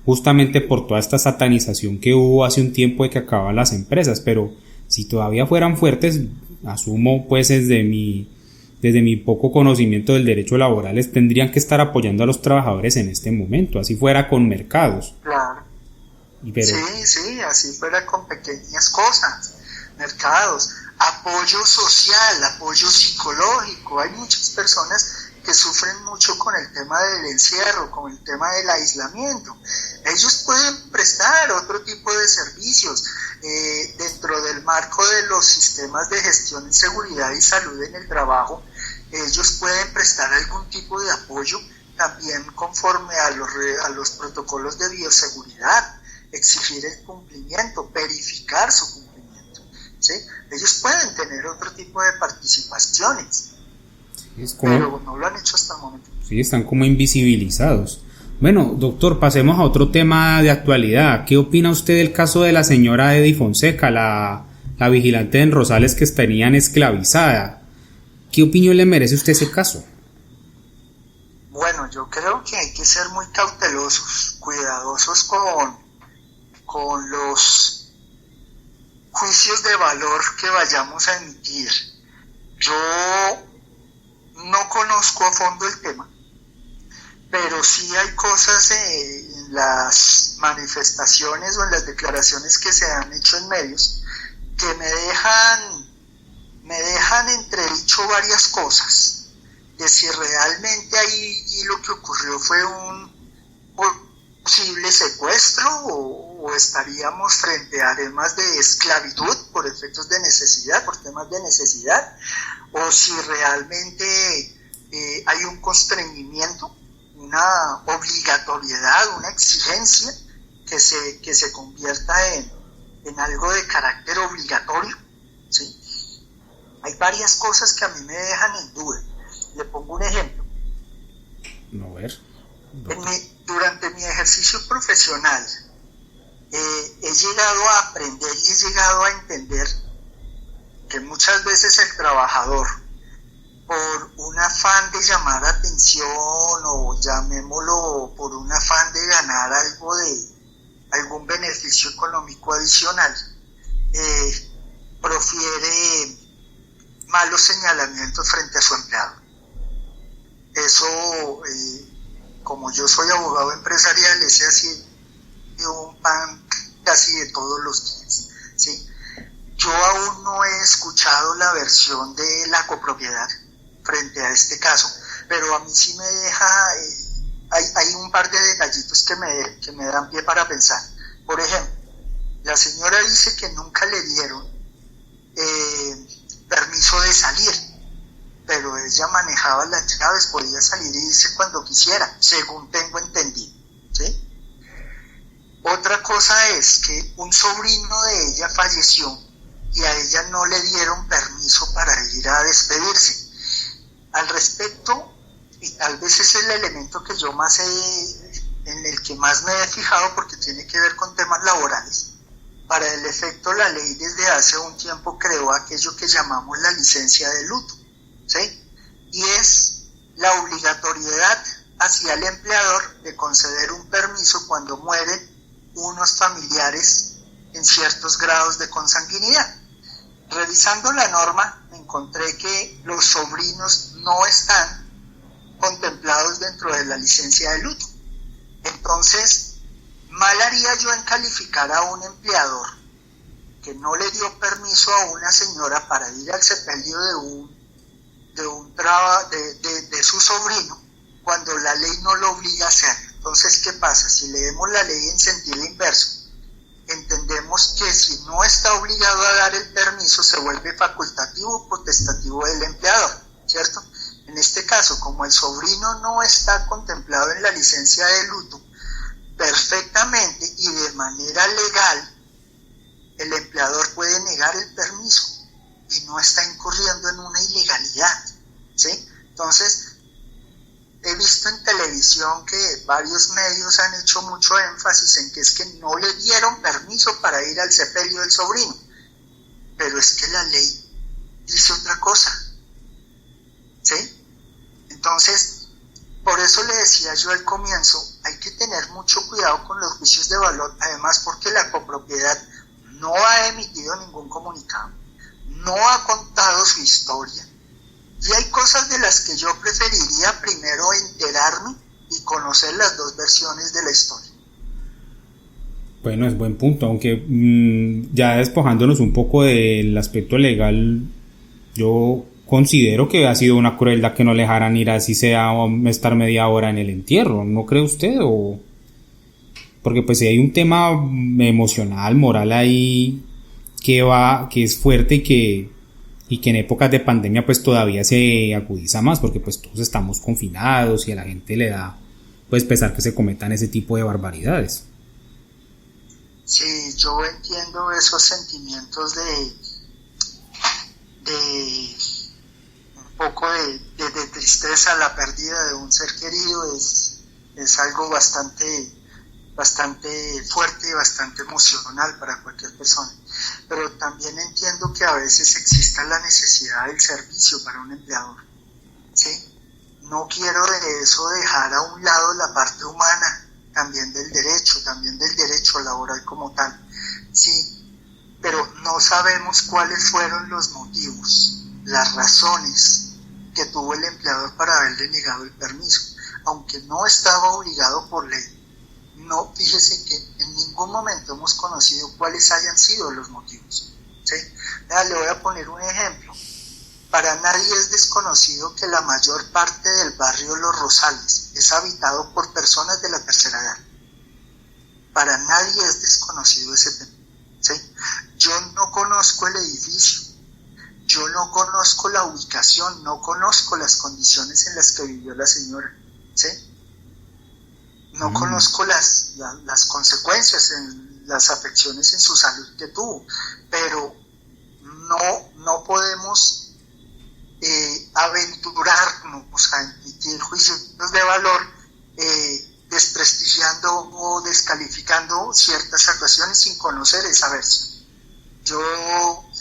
justamente por toda esta satanización que hubo hace un tiempo de que acababan las empresas. Pero si todavía fueran fuertes, asumo pues desde mi poco conocimiento del derecho laboral, tendrían que estar apoyando a los trabajadores en este momento, así fuera con mercados. Claro. Sí, así fuera con pequeñas cosas, mercados, apoyo social, apoyo psicológico. Hay muchas personas que sufren mucho con el tema del encierro, con el tema del aislamiento. Ellos pueden prestar otro tipo de servicios dentro del marco de los sistemas de gestión en seguridad y salud en el trabajo. Ellos pueden prestar algún tipo de apoyo también conforme a los protocolos de bioseguridad, exigir el cumplimiento, verificar su cumplimiento, ¿sí? Ellos pueden tener otro tipo de participaciones, pero no lo han hecho hasta el momento. Sí, están como invisibilizados. Bueno, doctor, pasemos a otro tema de actualidad. ¿Qué opina usted del caso de la señora Eddy Fonseca, la vigilante en Rosales que tenían esclavizada? ¿Qué opinión le merece usted ese caso? Bueno, yo creo que hay que ser muy cautelosos, cuidadosos con los juicios de valor que vayamos a emitir. Yo no conozco a fondo el tema, pero sí hay cosas en las manifestaciones o en las declaraciones que se han hecho en medios que me dejan entredicho varias cosas, de si realmente ahí lo que ocurrió fue un posible secuestro o estaríamos frente a temas de esclavitud por efectos de necesidad, por temas de necesidad, o si realmente hay un constreñimiento, una obligatoriedad, una exigencia que se convierta en algo de carácter obligatorio, ¿sí? Hay varias cosas que a mí me dejan en duda. Le pongo un ejemplo. A ver. Durante mi ejercicio profesional he llegado a aprender y he llegado a entender que muchas veces el trabajador, por un afán de llamar atención o llamémoslo por un afán de ganar algún beneficio económico adicional, profiere malos señalamientos frente a su empleado. Eso, como yo soy abogado empresarial, ese ha sido un pan casi de todos los días, ¿sí? Yo aún no he escuchado la versión de la copropiedad frente a este caso, pero a mí sí me deja, hay un par de detallitos que me dan pie para pensar. Por ejemplo, la señora dice que nunca le dieron permiso de salir, pero ella manejaba las llaves, podía salir y irse cuando quisiera, según tengo entendido, ¿sí? Otra cosa es que un sobrino de ella falleció y a ella no le dieron permiso para ir a despedirse. Al respecto, y tal vez ese es el elemento que yo en el que más me he fijado porque tiene que ver con temas laborales. Para el efecto, la ley desde hace un tiempo creó aquello que llamamos la licencia de luto, ¿sí? Y es la obligatoriedad hacia el empleador de conceder un permiso cuando mueren unos familiares en ciertos grados de consanguinidad. Revisando la norma, me encontré que los sobrinos no están contemplados dentro de la licencia de luto. Entonces, mal haría yo en calificar a un empleador que no le dio permiso a una señora para ir al sepelio de su sobrino, cuando la ley no lo obliga a hacerlo. Entonces, ¿qué pasa? Si leemos la ley en sentido inverso, entendemos que si no está obligado a dar el permiso, se vuelve facultativo o potestativo del empleador, ¿cierto? En este caso, como el sobrino no está contemplado en la licencia de luto, perfectamente y de manera legal, el empleador puede negar el permiso y no está incurriendo en una ilegalidad, ¿sí? Entonces, he visto en televisión que varios medios han hecho mucho énfasis en que es que no le dieron permiso para ir al sepelio del sobrino, pero es que la ley dice otra cosa, ¿sí? Entonces, por eso le decía yo al comienzo, hay que tener mucho cuidado con los juicios de valor, además porque la copropiedad no ha emitido ningún comunicado, no ha contado su historia, y hay cosas de las que yo preferiría primero enterarme y conocer las dos versiones de la historia. Bueno, es buen punto, aunque ya despojándonos un poco del aspecto legal, yo considero que ha sido una crueldad que no le dejaran ir así sea estar media hora en el entierro, ¿no cree usted? Porque pues si hay un tema emocional, moral ahí que es fuerte y que en épocas de pandemia pues todavía se agudiza más, porque pues todos estamos confinados y a la gente le da pues pesar que se cometan ese tipo de barbaridades. Sí, yo entiendo esos sentimientos de un poco de tristeza. La pérdida de un ser querido es algo bastante fuerte y bastante emocional para cualquier persona, pero también entiendo que a veces exista la necesidad del servicio para un empleador, ¿sí? No quiero de eso dejar a un lado la parte humana también del derecho laboral como tal, sí, pero no sabemos cuáles fueron los motivos, las razones que tuvo el empleador para haberle negado el permiso, aunque no estaba obligado por ley. No, fíjese que en ningún momento hemos conocido cuáles hayan sido los motivos, ¿sí? Le voy a poner un ejemplo. Para nadie es desconocido que la mayor parte del barrio Los Rosales es habitado por personas de la tercera edad, Para nadie es desconocido ese tema, ¿sí? Yo no conozco el edificio, yo no conozco la ubicación, no conozco las condiciones en las que vivió la señora, ¿sí? No conozco las consecuencias, las afecciones en su salud que tuvo, pero no podemos aventurarnos a emitir juicios de valor desprestigiando o descalificando ciertas actuaciones sin conocer esa versión. Yo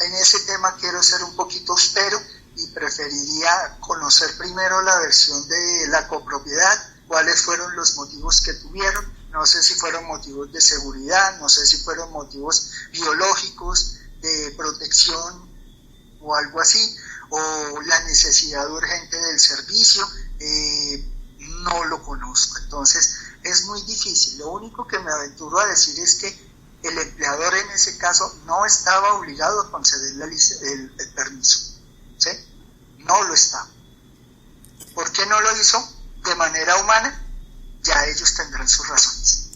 en ese tema quiero ser un poquito austero y preferiría conocer primero la versión de la copropiedad, cuáles fueron los motivos que tuvieron, no sé si fueron motivos de seguridad, no sé si fueron motivos biológicos, de protección o algo así, o la necesidad urgente del servicio, no lo conozco. Entonces es muy difícil. Lo único que me aventuro a decir es que el empleador en ese caso no estaba obligado a concederle el permiso, ¿sí? No lo estaba. ¿Por qué no lo hizo de manera humana? Ya ellos tendrán sus razones.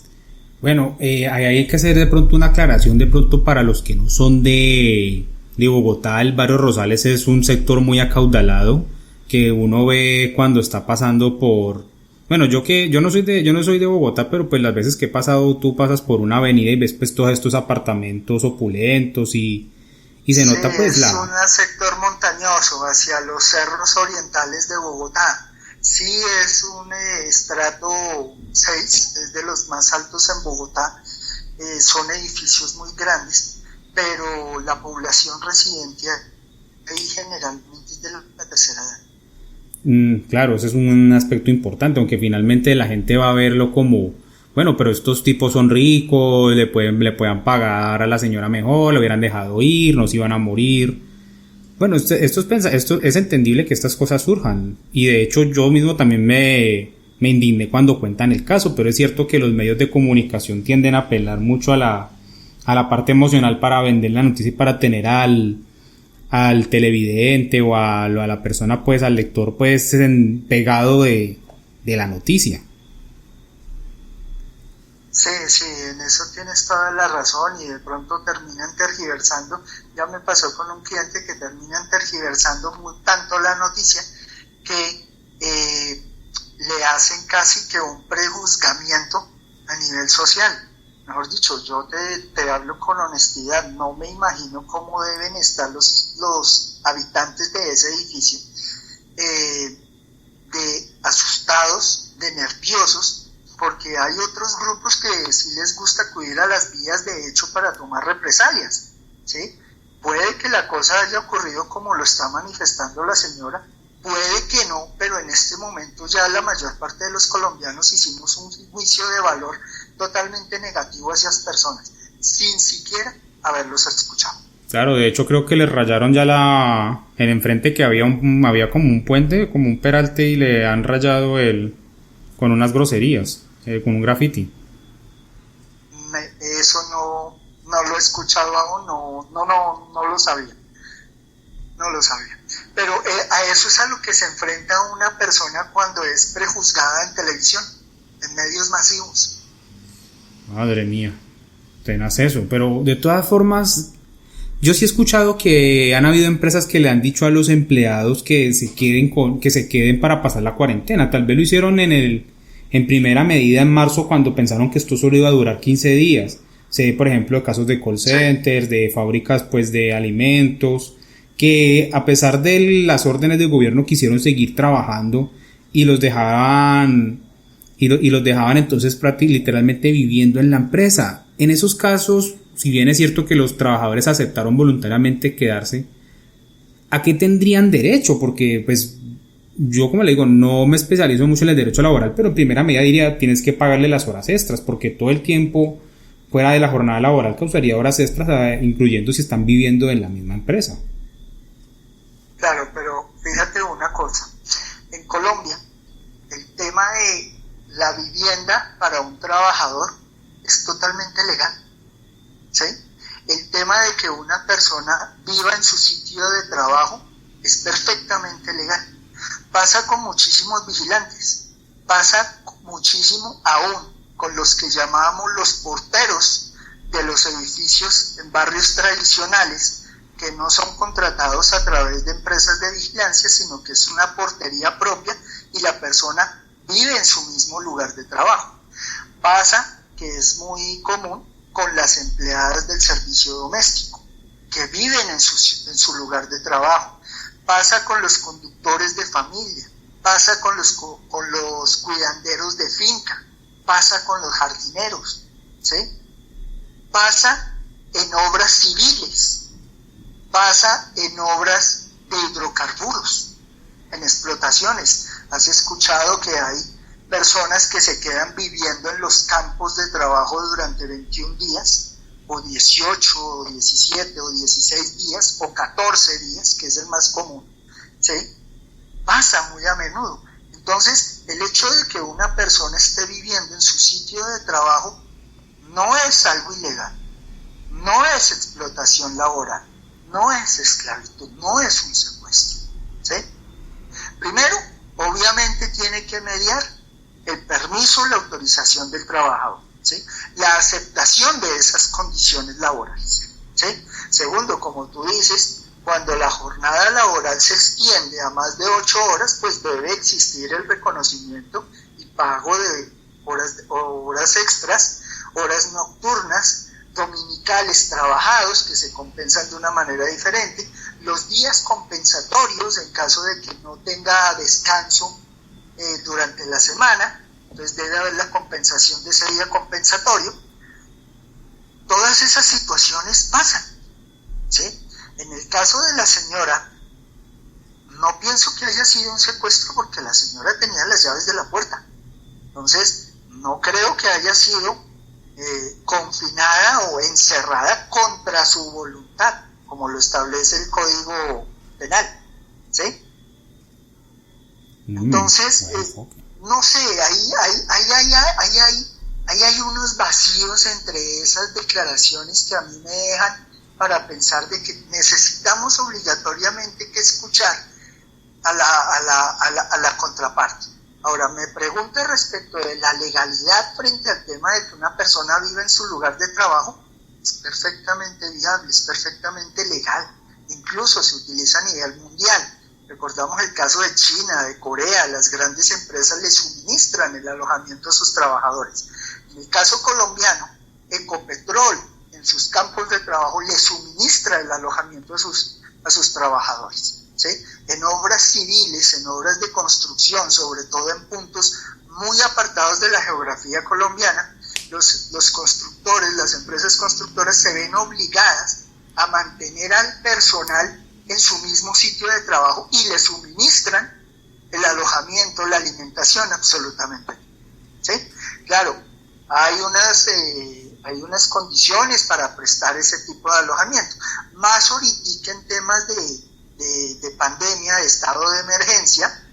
Bueno, hay que hacer de pronto una aclaración de pronto para los que no son de Bogotá. El barrio Rosales es un sector muy acaudalado que uno ve cuando está pasando por... Bueno, yo no soy de Bogotá, pero pues las veces que he pasado, tú pasas por una avenida y ves pues todos estos apartamentos opulentos y se nota pues es un sector montañoso hacia los cerros orientales de Bogotá. Sí, es un estrato 6, es de los más altos en Bogotá, son edificios muy grandes, pero la población residente ahí generalmente es de la tercera edad. Claro, ese es un aspecto importante, aunque finalmente la gente va a verlo como, bueno, pero estos tipos son ricos, le puedan pagar a la señora mejor, lo hubieran dejado ir, no se iban a morir. Bueno, esto es entendible que estas cosas surjan, y de hecho yo mismo también me indigné cuando cuentan el caso, pero es cierto que los medios de comunicación tienden a apelar mucho a la parte emocional para vender la noticia y para tener al televidente o a la persona, pues al lector, pues pegado de la noticia. Sí, en eso tienes toda la razón, y de pronto terminan tergiversando. Ya me pasó con un cliente que terminan tergiversando tanto la noticia que le hacen casi que un prejuzgamiento a nivel social. Mejor dicho, yo te hablo con honestidad, no me imagino cómo deben estar los habitantes de ese edificio, de asustados, de nerviosos, porque hay otros grupos que sí les gusta acudir a las vías de hecho para tomar represalias, ¿sí? Puede que la cosa haya ocurrido como lo está manifestando la señora, puede que no, pero en este momento ya la mayor parte de los colombianos hicimos un juicio de valor totalmente negativo hacia esas personas, sin siquiera haberlos escuchado. Claro, de hecho creo que le rayaron ya en enfrente, que había como un puente, como un peralte, y le han rayado con unas groserías, con un graffiti. Eso no lo he escuchado aún, no lo sabía. No lo sabía. Pero a eso es a lo que se enfrenta una persona cuando es prejuzgada en televisión, en medios masivos. Madre mía, tenaz eso. Pero de todas formas, yo sí he escuchado que han habido empresas que le han dicho a los empleados que se queden para pasar la cuarentena. Tal vez lo hicieron en primera medida en marzo, cuando pensaron que esto solo iba a durar 15 días. Se ve, por ejemplo, casos de call centers, de fábricas pues de alimentos, que a pesar de las órdenes del gobierno quisieron seguir trabajando y los dejaban entonces literalmente viviendo en la empresa. En esos casos, si bien es cierto que los trabajadores aceptaron voluntariamente quedarse, ¿a qué tendrían derecho? Porque pues yo, como le digo, no me especializo mucho en el derecho laboral, pero en primera medida diría, tienes que pagarle las horas extras, porque todo el tiempo fuera de la jornada laboral causaría horas extras, incluyendo si están viviendo en la misma empresa. Claro, pero fíjate una cosa, en Colombia el tema de la vivienda para un trabajador es totalmente legal, ¿sí? El tema de que una persona viva en su sitio de trabajo es perfectamente legal. Pasa con muchísimos vigilantes, pasa muchísimo aún con los que llamábamos los porteros de los edificios en barrios tradicionales, que no son contratados a través de empresas de vigilancia, sino que es una portería propia y la persona vive en su mismo lugar de trabajo. Pasa que es muy común con las empleadas del servicio doméstico, que viven en su lugar de trabajo. Pasa con los conductores de familia, pasa con los cuidanderos de finca, pasa con los jardineros, ¿sí? Pasa en obras civiles, pasa en obras de hidrocarburos, en explotaciones. Has escuchado que hay personas que se quedan viviendo en los campos de trabajo durante 21 días, o 18, o 17, o 16 días, o 14 días, que es el más común, ¿sí? Pasa muy a menudo. Entonces, el hecho de que una persona esté viviendo en su sitio de trabajo no es algo ilegal, no es explotación laboral, no es esclavitud, no es un secuestro, ¿sí? Primero, obviamente tiene que mediar el permiso, la autorización del trabajador, ¿sí? La aceptación de esas condiciones laborales, ¿sí? Segundo, como tú dices, cuando la jornada laboral se extiende a más de 8 horas, pues debe existir el reconocimiento y pago de horas extras, horas nocturnas, dominicales trabajados, que se compensan de una manera diferente, los días compensatorios en caso de que no tenga descanso durante la semana, entonces debe haber la compensación de ese día compensatorio. Todas esas situaciones pasan, ¿sí? En el caso de la señora, no pienso que haya sido un secuestro porque la señora tenía las llaves de la puerta. Entonces, no creo que haya sido confinada o encerrada contra su voluntad, como lo establece el Código Penal, ¿sí? Entonces, no sé, ahí hay unos vacíos entre esas declaraciones que a mí me dejan para pensar de que necesitamos obligatoriamente que escuchar a la contraparte. Ahora, me pregunta respecto de la legalidad frente al tema de que una persona vive en su lugar de trabajo. Es perfectamente viable, es perfectamente legal, incluso se utiliza a nivel mundial. Recordamos el caso de China, de Corea, las grandes empresas le suministran el alojamiento a sus trabajadores. En el caso colombiano, Ecopetrol en sus campos de trabajo le suministra el alojamiento a sus trabajadores, ¿sí? En obras civiles, en obras de construcción, sobre todo en puntos muy apartados de la geografía colombiana, los constructores, las empresas constructoras se ven obligadas a mantener al personal en su mismo sitio de trabajo y le suministran el alojamiento, la alimentación, absolutamente, ¿sí? Claro, hay unas condiciones para prestar ese tipo de alojamiento, más ahorita en temas de pandemia, de estado de emergencia.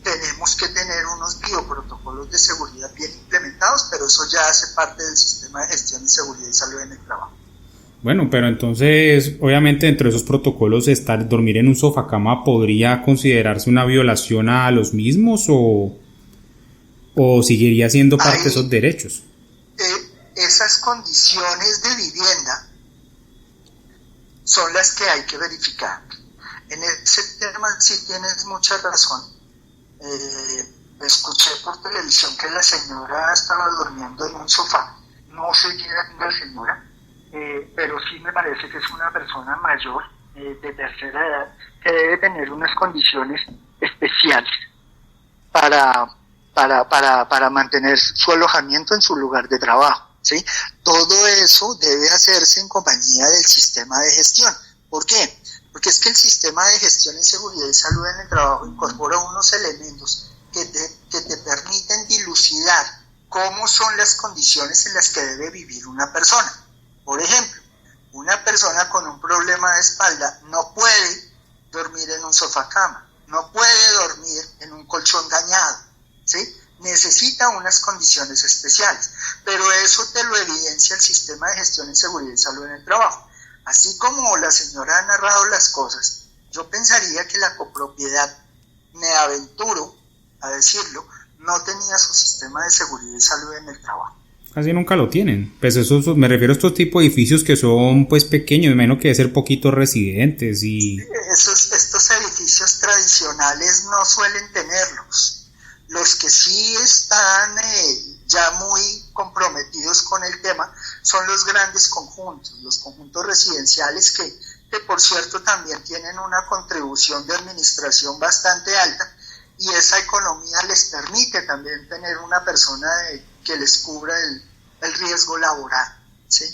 Tenemos que tener unos bioprotocolos de seguridad bien implementados, pero eso ya hace parte del sistema de gestión de seguridad y salud en el trabajo. Bueno, pero entonces, obviamente, dentro de esos protocolos, dormir en un sofacama podría considerarse una violación a los mismos o seguiría siendo parte de esos derechos. Esas condiciones de vivienda son las que hay que verificar. En ese tema sí tienes mucha razón. Escuché por televisión que la señora estaba durmiendo en un sofá. No sé quién era la señora, pero sí me parece que es una persona mayor, de tercera edad, que debe tener unas condiciones especiales para mantener su alojamiento en su lugar de trabajo, ¿sí? Todo eso debe hacerse en compañía del sistema de gestión. ¿Por qué? Porque es que el sistema de gestión en seguridad y salud en el trabajo incorpora unos elementos que te permiten dilucidar cómo son las condiciones en las que debe vivir una persona. Por ejemplo, una persona con un problema de espalda no puede dormir en un sofá-cama, no puede dormir en un colchón dañado, ¿sí? Necesita unas condiciones especiales, pero eso te lo evidencia el sistema de gestión en seguridad y salud en el trabajo. Así como la señora ha narrado las cosas, yo pensaría que la copropiedad, me aventuro a decirlo, no tenía su sistema de seguridad y salud en el trabajo. Casi nunca lo tienen. Pues eso, me refiero a estos tipos de edificios que son pues pequeños, menos que debe ser poquitos residentes y... Estos edificios tradicionales no suelen tenerlos. Los que sí están ya muy comprometidos con el tema son los grandes conjuntos, los conjuntos residenciales que por cierto también tienen una contribución de administración bastante alta, y esa economía les permite también tener una persona que les cubra el riesgo laboral, ¿sí?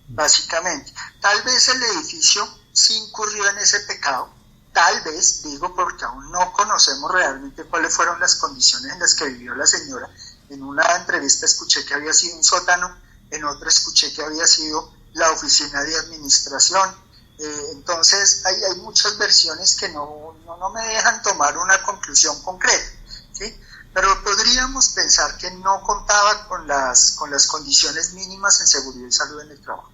Básicamente. Tal vez el edificio sí incurrió en ese pecado, tal vez, digo porque aún no conocemos realmente cuáles fueron las condiciones en las que vivió la señora. En una entrevista escuché que había sido un sótano, en otra escuché que había sido la oficina de administración. Entonces hay muchas versiones que no me dejan tomar una conclusión concreta, ¿sí? Pero podríamos pensar que no contaba con las condiciones mínimas en seguridad y salud en el trabajo.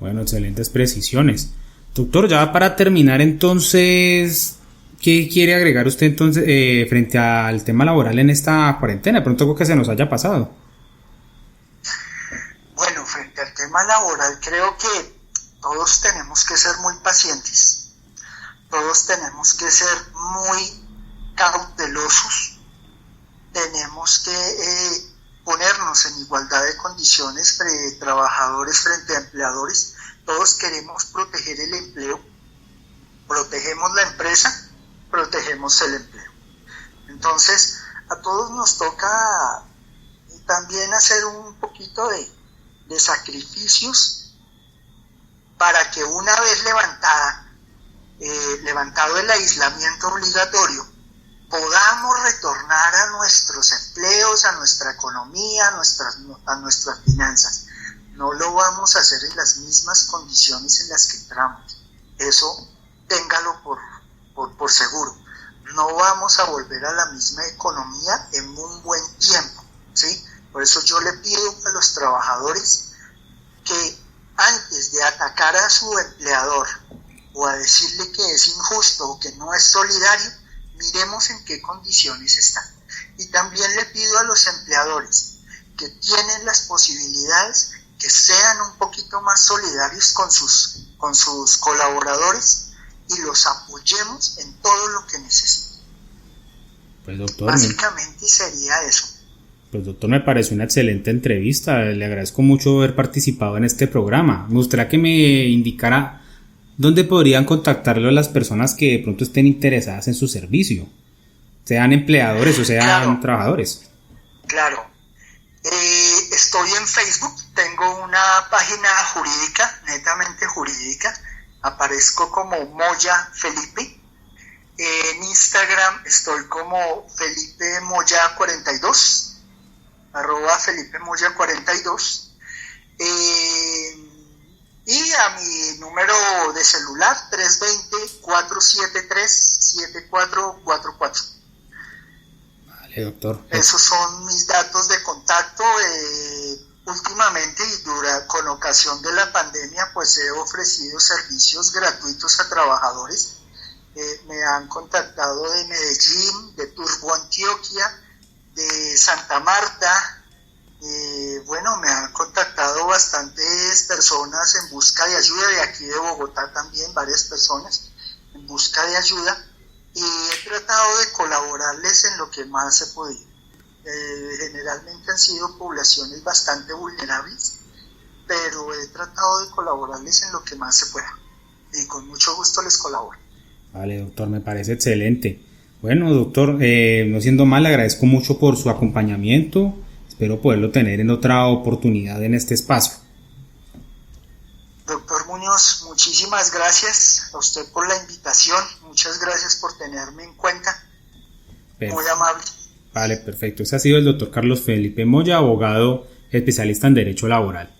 Bueno, excelentes precisiones. Doctor, ya para terminar entonces, ¿qué quiere agregar usted entonces frente al tema laboral en esta cuarentena? De pronto algo que se nos haya pasado. Bueno, frente al tema laboral creo que todos tenemos que ser muy pacientes, todos tenemos que ser muy cautelosos, tenemos que ponernos en igualdad de condiciones trabajadores frente a empleadores. Todos queremos proteger el empleo, protegemos la empresa, protegemos el empleo. Entonces, a todos nos toca también hacer un poquito de sacrificios para que una vez levantado el aislamiento obligatorio, podamos retornar a nuestros empleos, a nuestra economía, a nuestras finanzas. No lo vamos a hacer en las mismas condiciones en las que entramos. Eso téngalo por seguro. No vamos a volver a la misma economía en un buen tiempo, ¿sí? Por eso yo le pido a los trabajadores que antes de atacar a su empleador o a decirle que es injusto o que no es solidario, miremos en qué condiciones están. Y también le pido a los empleadores que tienen las posibilidades que sean un poquito más solidarios con sus colaboradores y los apoyemos en todo lo que necesiten. Pues doctor, básicamente sería eso. Pues doctor, me pareció una excelente entrevista, le agradezco mucho haber participado en este programa. Me gustaría que me indicara dónde podrían contactarlo las personas que de pronto estén interesadas en su servicio, sean empleadores o sean trabajadores. Claro, estoy en Facebook, tengo una página jurídica, netamente jurídica, aparezco como Moya Felipe. En Instagram estoy como Felipe Moya 42, @Felipe Moya 42, y a mi número de celular 320-473-7444. Vale, doctor. Esos son mis datos de contacto. Últimamente y con ocasión de la pandemia, pues he ofrecido servicios gratuitos a trabajadores. Me han contactado de Medellín, de Turbo Antioquia, de Santa Marta. Me han contactado bastantes personas en busca de ayuda, de aquí de Bogotá también, varias personas en busca de ayuda, y he tratado de colaborarles en lo que más he podido. Generalmente han sido poblaciones bastante vulnerables, pero he tratado de colaborarles en lo que más se pueda, y con mucho gusto les colaboro. Vale, doctor, me parece excelente. Bueno, doctor, no siendo mal, le agradezco mucho por su acompañamiento. Espero poderlo tener en otra oportunidad en este espacio. Doctor Muñoz, muchísimas gracias a usted por la invitación. Muchas gracias por tenerme en cuenta. Perfecto. Muy amable. Vale, perfecto. Ese ha sido el doctor Carlos Felipe Moya, abogado especialista en Derecho Laboral.